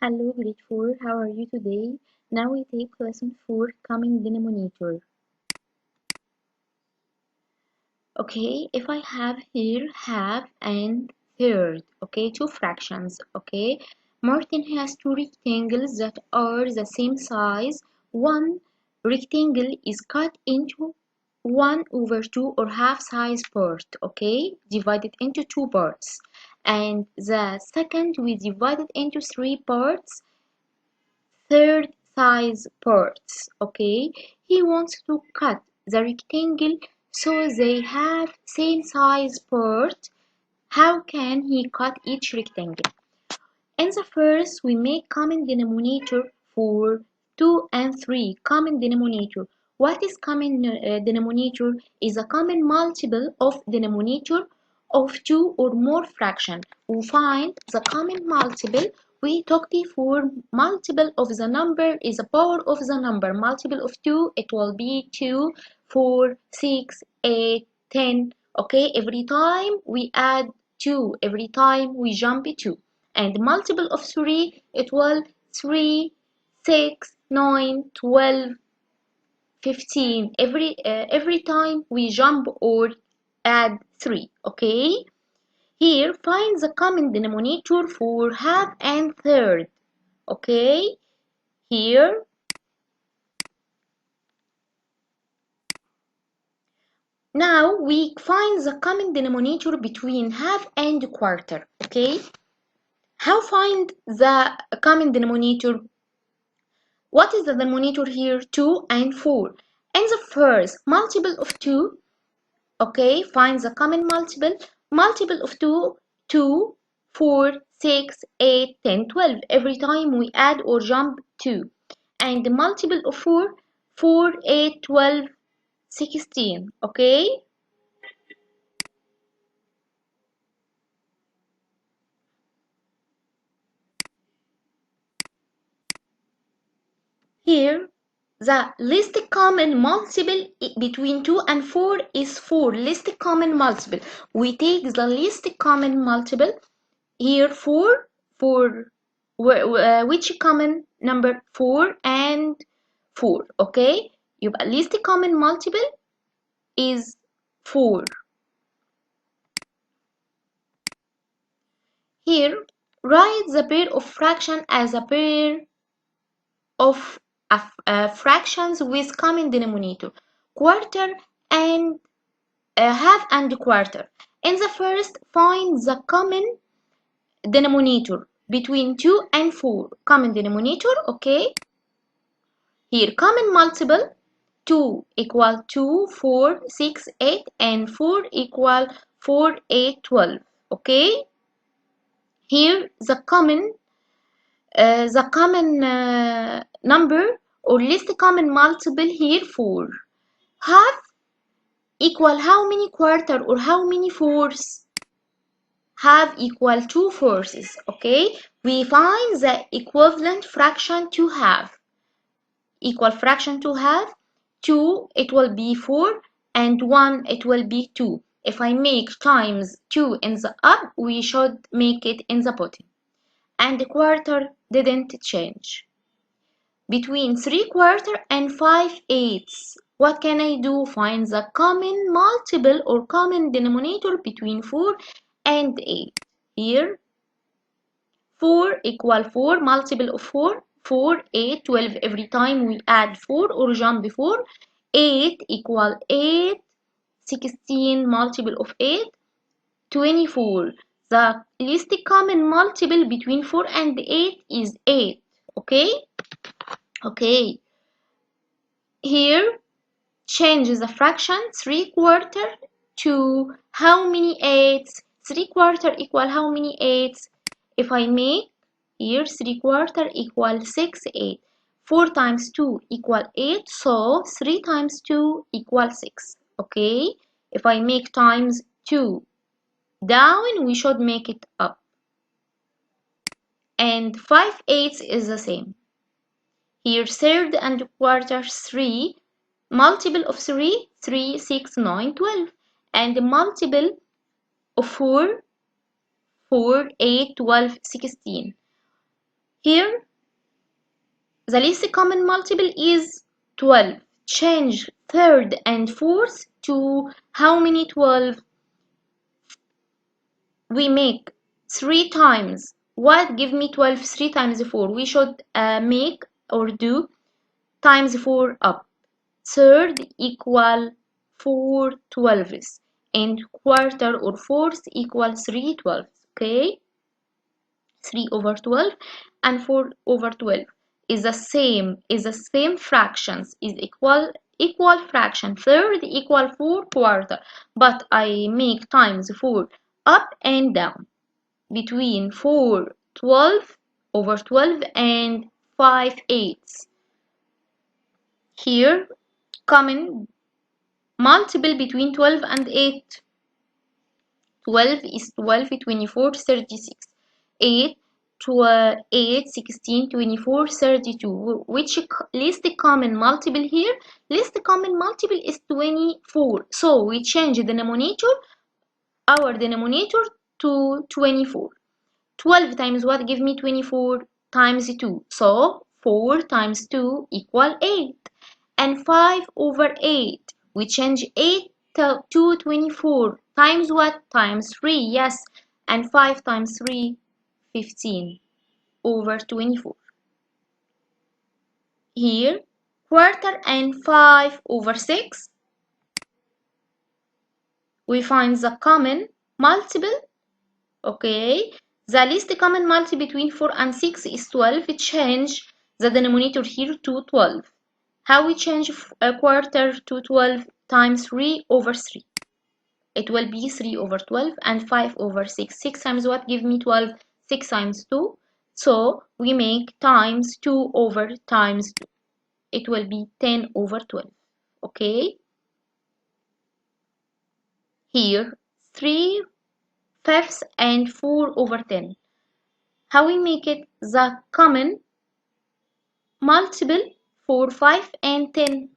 Hello, grade 4. How are you today? Now we take lesson 4, common denominator. Okay, if I have here half and third, okay, two fractions, okay. Martin has two rectangles that are the same size. One rectangle is cut into 1 over 2 or half size part, okay, divided into two parts. And the second we divided into three parts, third size parts. Okay, he wants to cut the rectangle so they have same size part. How can he cut each rectangle? In the first, we make common denominator for 2 and 3. Common denominator. What is common denominator? Is a common multiple of denominator of two or more fraction. We find the common multiple. We talked before, multiple of the number is a power of the number. Multiple of 2, it will be 2, 4, 6, 8, 10. Okay, every time we add 2, every time we jump 2. And multiple of 3, it will 3, 6, 9, 12, 15. Every time we jump or add 3. Okay, here find the common denominator for half and third. Okay, here now we find the common denominator between half and quarter. Okay, how find the common denominator? What is the denominator here? 2 and 4. And the first multiple of 2, okay, find the common multiple. Multiple of 2, 2, 4, 6, 8, 10, 12. Every time we add or jump 2. And the multiple of 4, 4, 8, 12, 16. Okay? Here, the least common multiple between 2 and 4 is 4. Least common multiple. We take the least common multiple. Here 4, 4, which common number? 4 and 4. Okay, يبقى least common multiple is 4. Here write the pair of fraction as a pair of fractions with common denominator, quarter and half and quarter. In the first, find the common denominator between 2 and 4. Common denominator, okay. Here common multiple, 2 equal 2, 4, 6, 8 and 4 equal 4, 8, 12. Okay. Here the common number or least common multiple here 4. Half equal how many quarter or how many fourths? Half equal 2 fourths. Okay, we find the equivalent fraction to half. Equal fraction to half, 2 it will be 4 and 1 it will be 2. If I make times 2 in the up, we should make it in the bottom. And the quarter didn't change. Between 3/4 and 5/8, what can I do? Find the common multiple or common denominator between 4 and 8. Here 4 equal 4, multiple of 4, 4, 8, 12. Every time we add 4 or jump before, 8 equal 8, 16, multiple of 8, 24. The least common multiple between 4 and 8 is 8. Okay? Okay. Here, change the fraction 3/4 to how many eighths? 3/4 equal how many eighths? If I make here 3/4 equal 6 8. 4 times 2 equal 8, so 3 times 2 equal 6. Okay, if I make times 2 down, we should make it up. And 5/8 is the same. Here third and quarter 3, multiple of 3, 3, 6, 9, 12. And the multiple of 4, 4, 8, 12, 16. Here, the least common multiple is 12. Change third and fourth to how many 12? We make 3 times. What give me 12? 3 times 4. We should make or do times 4 up. Third equal 4 twelves. And quarter or fourth equal 3 twelves. Okay? 3 over 12 and 4 over 12 is the same fractions, is equal fraction. Third equal 4 quarter, but I make times 4 up and down between 4 12 over 12 and 5 eighths. Here common multiple between 12 and 8. 12 is 12, 24, 36. 8, 12, 8, 16, 24, 32. Which least common multiple here? Least common multiple is 24. So we change the denominator, our denominator, to 24. 12 times what give me 24? Times 2. So 4 times 2 equal 8. And 5 over 8. We change 8 to 24. Times what? Times 3. Yes. And 5 times 3, 15 over 24. Here, quarter and 5 over 6. We find the common multiple. Okay. The least common multiple between 4 and 6 is 12. We change the denominator here to 12. How we change a quarter to 12? Times 3 over 3. It will be 3 over 12 and 5 over 6. 6 times what give me 12? 6 times 2. So we make times 2 over times 2. It will be 10 over 12. Okay? Here, 3 fifths and 4 over 10. How we make it? The common multiple for 5 and 10.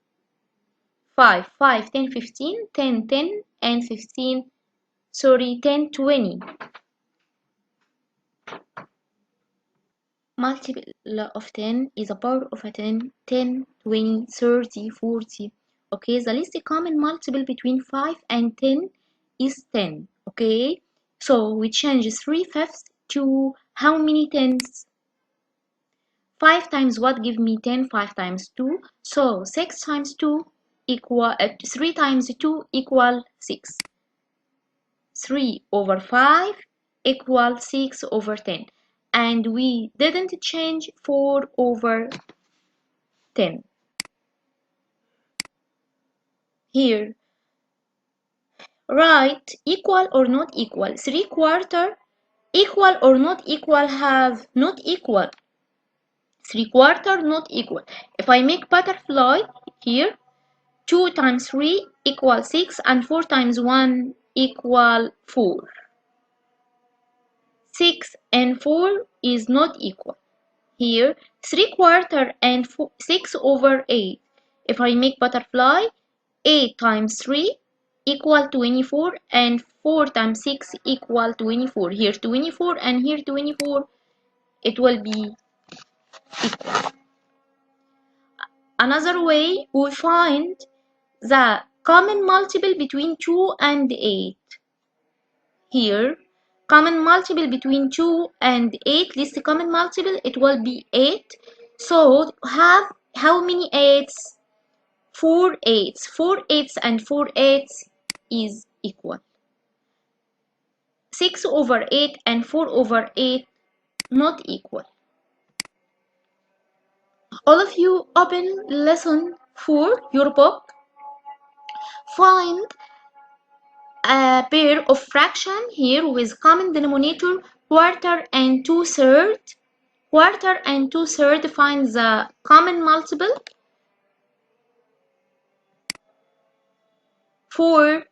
5, 5, 10, 15, 10, 10, and 15, sorry, 10, 20. Multiple of 10 is a power of a 10, 10, 20, 30, 40. Okay, the least common multiple between 5 and 10 is 10. Okay, so we change 3 fifths to how many tens? 5 times what give me 10? 5 times 2. So 6 times 2 equal 3 times 2 equal 6. 3 over 5 equals 6 over 10. And we didn't change 4 over 10. Here, write equal or not equal. 3 quarter equal or not equal have not equal. 3 quarter not equal. If I make butterfly here, 2 times 3 equals 6 and 4 times 1 equal 4. 6 and 4 is not equal. Here, 3 quarter and 6 over 8. If I make butterfly, 8 times 3 equal 24 and 4 times 6 equal 24. Here 24 and here 24, it will be equal. Another way, we find the common multiple between 2 and 8. Here, common multiple between 2 and 8, least common multiple, it will be 8. So have how many 8s? 4 8s. 4 8s and 4 8s is equal. 6 over 8 and 4 over 8 not equal. All of you open lesson 4, your book. Find a pair of fraction here with common denominator quarter and 2/3. Quarter and 2/3, find the common multiple. 4,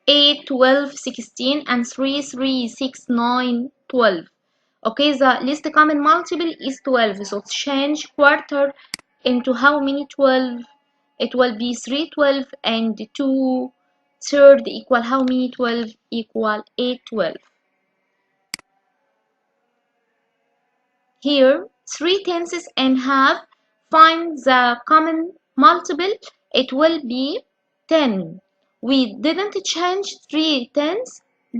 8, 12, 16, and 3, 3, 6, 9, 12. Okay, the least common multiple is 12. So change quarter into how many 12? It will be 3 12 and 2/3 equal how many 12? Equal 8 12. Here, 3/10 and half. Find the common multiple. It will be 10. We didn't change 3/10,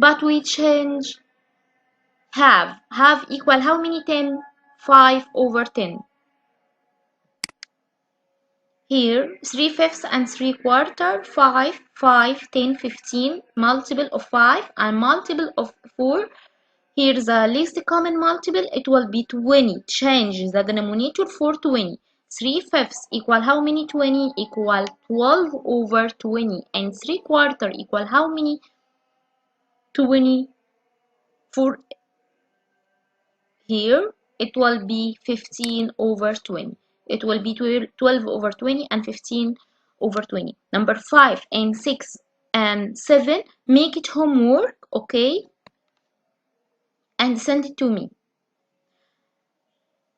but we change half. Half equal how many 10? 5/10. Here, 3/5 and 3/4, 5, 5, 10, 15, multiple of 5 and multiple of 4. Here the least common multiple, it will be 20. Change the denominator for 20. 3/5 equal how many 20? Equal 12/20. And 3/4 equal how many 20? For here, it will be 15/20. It will be 12/20 and 15/20. Number 5 and 6 and 7, make it homework, okay? And send it to me.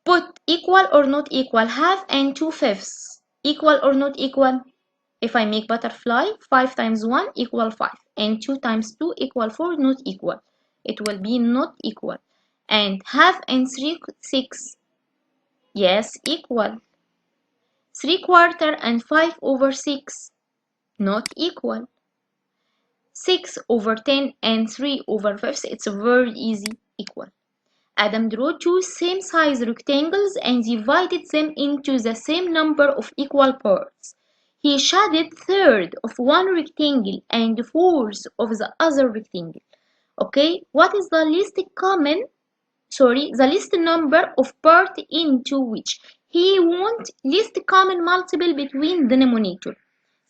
Put equal or not equal, half and 2/5. Equal or not equal? If I make butterfly, 5 times 1 equal 5. And 2 times 2 equal 4, not equal. It will be not equal. And half and 6. Yes, equal. 3/4 and 5/6. Not equal. 6/10 and 3/5. It's very easy, equal. Adam drew two same size rectangles and divided them into the same number of equal parts. He shaded third of one rectangle and fourth of the other rectangle. Okay, what is the least number of part into which? He wants least common multiple between denominator.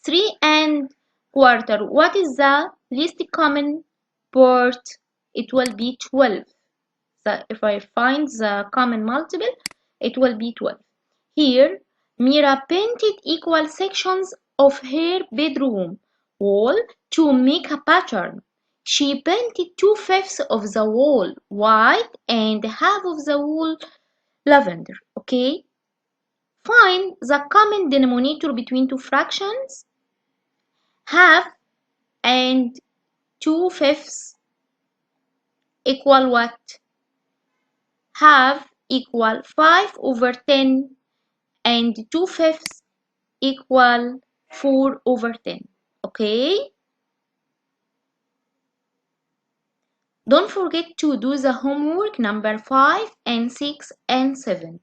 3 and quarter. What is the least common part? It will be 12. So if I find the common multiple, it will be 12. Here, Mira painted equal sections of her bedroom wall to make a pattern. She painted 2/5 of the wall white and half of the wall lavender. Okay? Find the common denominator between two fractions. Half and 2/5 equal what? Half equal 5/10 and 2/5 equal 4/10. Okay? Don't forget to do the homework number 5 and 6 and 7.